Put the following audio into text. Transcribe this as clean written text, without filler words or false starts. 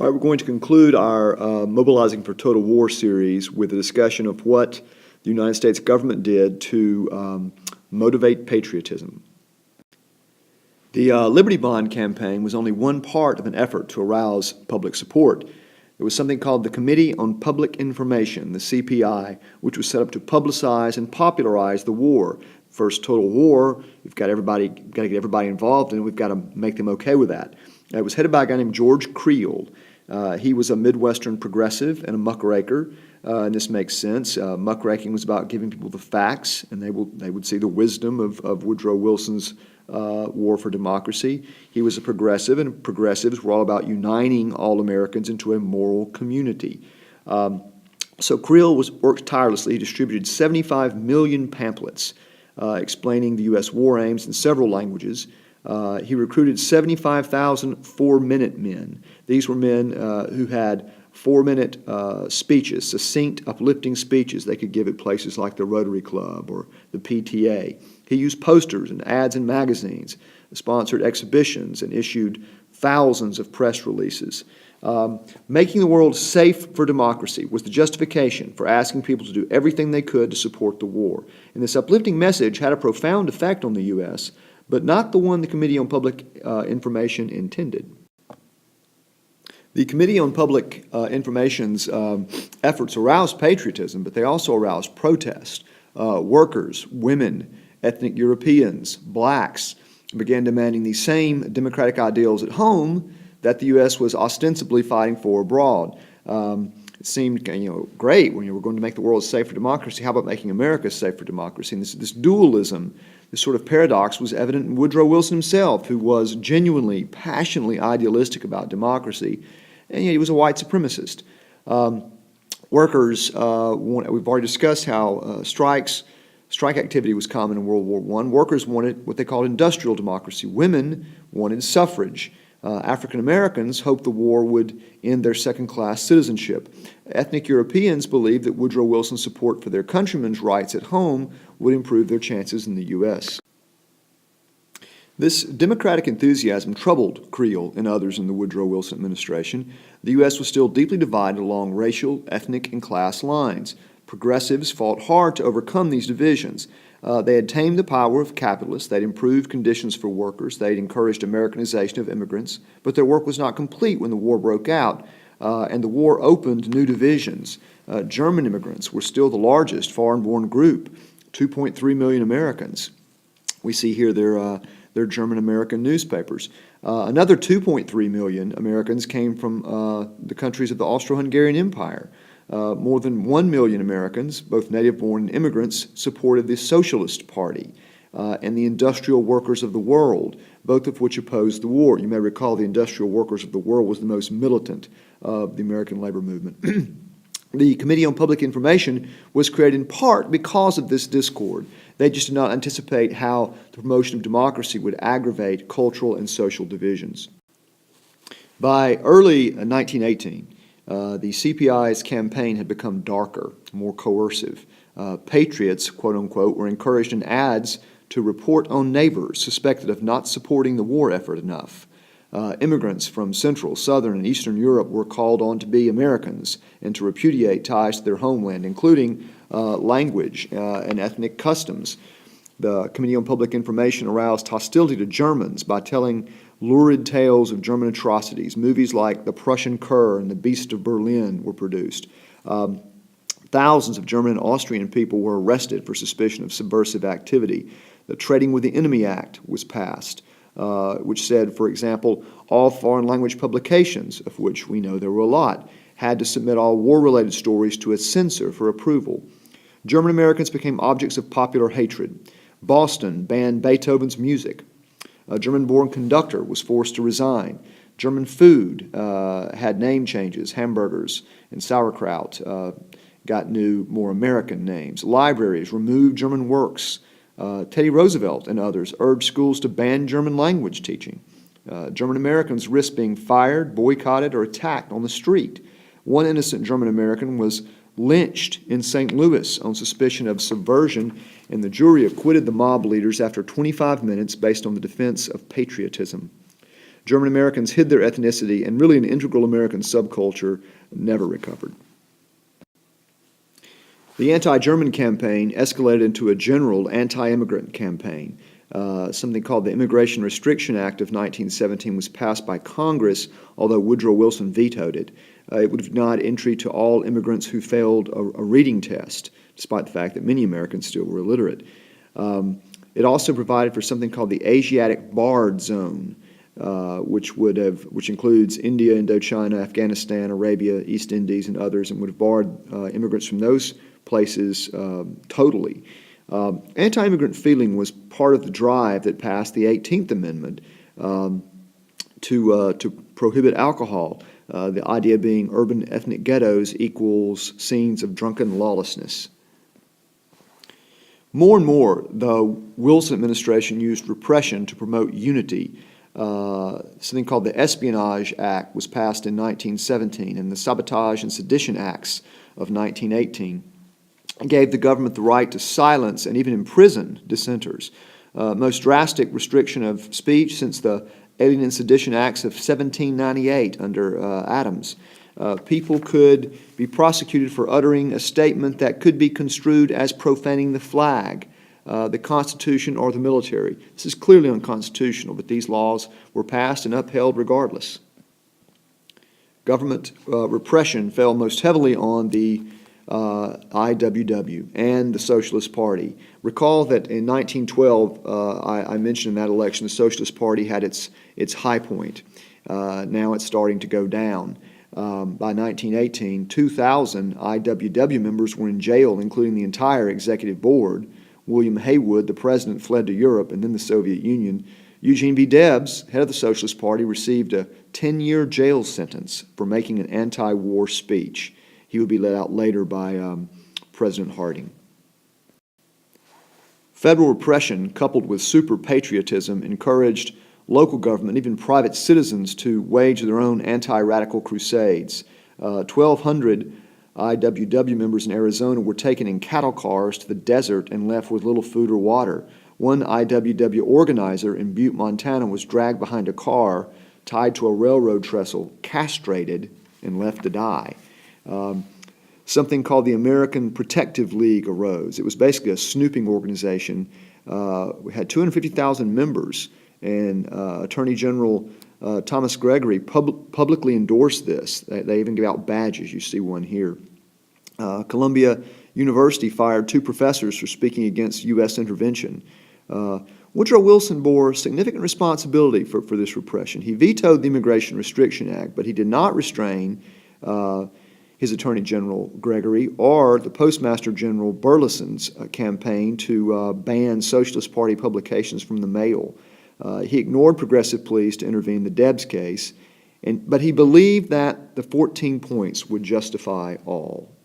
All right, we're going to conclude our Mobilizing for Total War series with a discussion of what the United States government did to motivate patriotism. The Liberty Bond campaign was only one part of an effort to arouse public support. There was something called the Committee on Public Information, the CPI, which was set up to publicize and popularize the war. First total war, we've got to get everybody involved, and we've got to make them okay with that. It was headed by a guy named George Creel. He was a Midwestern progressive and a muckraker, and this makes sense. Muckraking was about giving people the facts, and they would see the wisdom of Woodrow Wilson's war for democracy. He was a progressive, and progressives were all about uniting all Americans into a moral community. So Creel worked tirelessly. He distributed 75 million pamphlets explaining the U.S. war aims in several languages. He recruited 75,000 four-minute men. These were men who had four-minute speeches, succinct, uplifting speeches they could give at places like the Rotary Club or the PTA. He used posters and ads in magazines, sponsored exhibitions, and issued thousands of press releases. Making the world safe for democracy was the justification for asking people to do everything they could to support the war. And this uplifting message had a profound effect on the U.S., but not the one the Committee on Public Information intended. The Committee on Public Information's efforts aroused patriotism, but they also aroused protest. Workers, women, ethnic Europeans, blacks began demanding the same democratic ideals at home that the U.S. was ostensibly fighting for abroad. It seemed great when you were going to make the world safe for democracy. How about making America safe for democracy? And this dualism, this sort of paradox, was evident in Woodrow Wilson himself, who was genuinely, passionately idealistic about democracy, and yet he was a white supremacist. Workers, we've already discussed how strike activity was common in World War I. Workers wanted what they called industrial democracy. Women wanted suffrage. African Americans hoped the war would end their second-class citizenship. Ethnic Europeans believed that Woodrow Wilson's support for their countrymen's rights at home would improve their chances in the U.S. This democratic enthusiasm troubled Creel and others in the Woodrow Wilson administration. The U.S. was still deeply divided along racial, ethnic, and class lines. Progressives fought hard to overcome these divisions. They had tamed the power of capitalists, they'd improved conditions for workers, they'd encouraged Americanization of immigrants, but their work was not complete when the war broke out, and the war opened new divisions. German immigrants were still the largest foreign-born group, 2.3 million Americans. We see here their German-American newspapers. Another 2.3 million Americans came from the countries of the Austro-Hungarian Empire. More than 1 million Americans, both native-born and immigrants, supported the Socialist Party and the Industrial Workers of the World, both of which opposed the war. You may recall the Industrial Workers of the World was the most militant of the American labor movement. The Committee on Public Information was created in part because of this discord. They just did not anticipate how the promotion of democracy would aggravate cultural and social divisions. By early 1918, the CPI's campaign had become darker, more coercive. Patriots, quote unquote, were encouraged in ads to report on neighbors suspected of not supporting the war effort enough. Immigrants from Central, Southern, and Eastern Europe were called on to be Americans and to repudiate ties to their homeland, including language and ethnic customs. The Committee on Public Information aroused hostility to Germans by telling lurid tales of German atrocities. Movies like The Prussian Cur and The Beast of Berlin were produced. Thousands of German and Austrian people were arrested for suspicion of subversive activity. The Trading with the Enemy Act was passed, which said, for example, all foreign language publications, of which we know there were a lot, had to submit all war-related stories to a censor for approval. German Americans became objects of popular hatred. Boston banned Beethoven's music. A German-born conductor was forced to resign. German food had name changes. Hamburgers and sauerkraut got new, more American names. Libraries removed German works. Teddy Roosevelt and others urged schools to ban German language teaching. German Americans risked being fired, boycotted, or attacked on the street. One innocent German American was lynched in St. Louis on suspicion of subversion, and the jury acquitted the mob leaders after 25 minutes based on the defense of patriotism. German Americans hid their ethnicity, and really an integral American subculture never recovered. The anti-German campaign escalated into a general anti-immigrant campaign. Something called the Immigration Restriction Act of 1917 was passed by Congress, although Woodrow Wilson vetoed it. It would have denied entry to all immigrants who failed a reading test, despite the fact that many Americans still were illiterate. It also provided for something called the Asiatic Barred Zone, which includes India, Indochina, Afghanistan, Arabia, East Indies, and others, and would have barred immigrants from those places totally. Anti-immigrant feeling was part of the drive that passed the 18th Amendment to prohibit alcohol, the idea being urban ethnic ghettos equals scenes of drunken lawlessness. More and more, the Wilson administration used repression to promote unity. Something called the Espionage Act was passed in 1917, and the Sabotage and Sedition Acts of 1918 gave the government the right to silence and even imprison dissenters. Most drastic restriction of speech since the Alien and Sedition Acts of 1798 under Adams. People could be prosecuted for uttering a statement that could be construed as profaning the flag, the Constitution, or the military. This is clearly unconstitutional, but these laws were passed and upheld regardless. Government repression fell most heavily on the IWW and the Socialist Party. Recall that in 1912, I mentioned in that election, the Socialist Party had its high point. Now it's starting to go down. By 1918, 2,000 IWW members were in jail, including the entire executive board. William Haywood, the president, fled to Europe and then the Soviet Union. Eugene V. Debs, head of the Socialist Party, received a 10-year jail sentence for making an anti-war speech. He would be let out later by President Harding. Federal repression, coupled with super patriotism, encouraged local government, even private citizens, to wage their own anti-radical crusades. 1,200 IWW members in Arizona were taken in cattle cars to the desert and left with little food or water. One IWW organizer in Butte, Montana, was dragged behind a car, tied to a railroad trestle, castrated, and left to die. Something called the American Protective League arose. It was basically a snooping organization. We had 250,000 members, and Attorney General Thomas Gregory publicly endorsed this. They even gave out badges. You see one here. Columbia University fired 2 professors for speaking against U.S. intervention. Woodrow Wilson bore significant responsibility for this repression. He vetoed the Immigration Restriction Act, but he did not restrain his Attorney General Gregory or the Postmaster General Burleson's campaign to ban Socialist Party publications from the mail. He ignored progressive pleas to intervene in the Debs case, but he believed that the 14 points would justify all.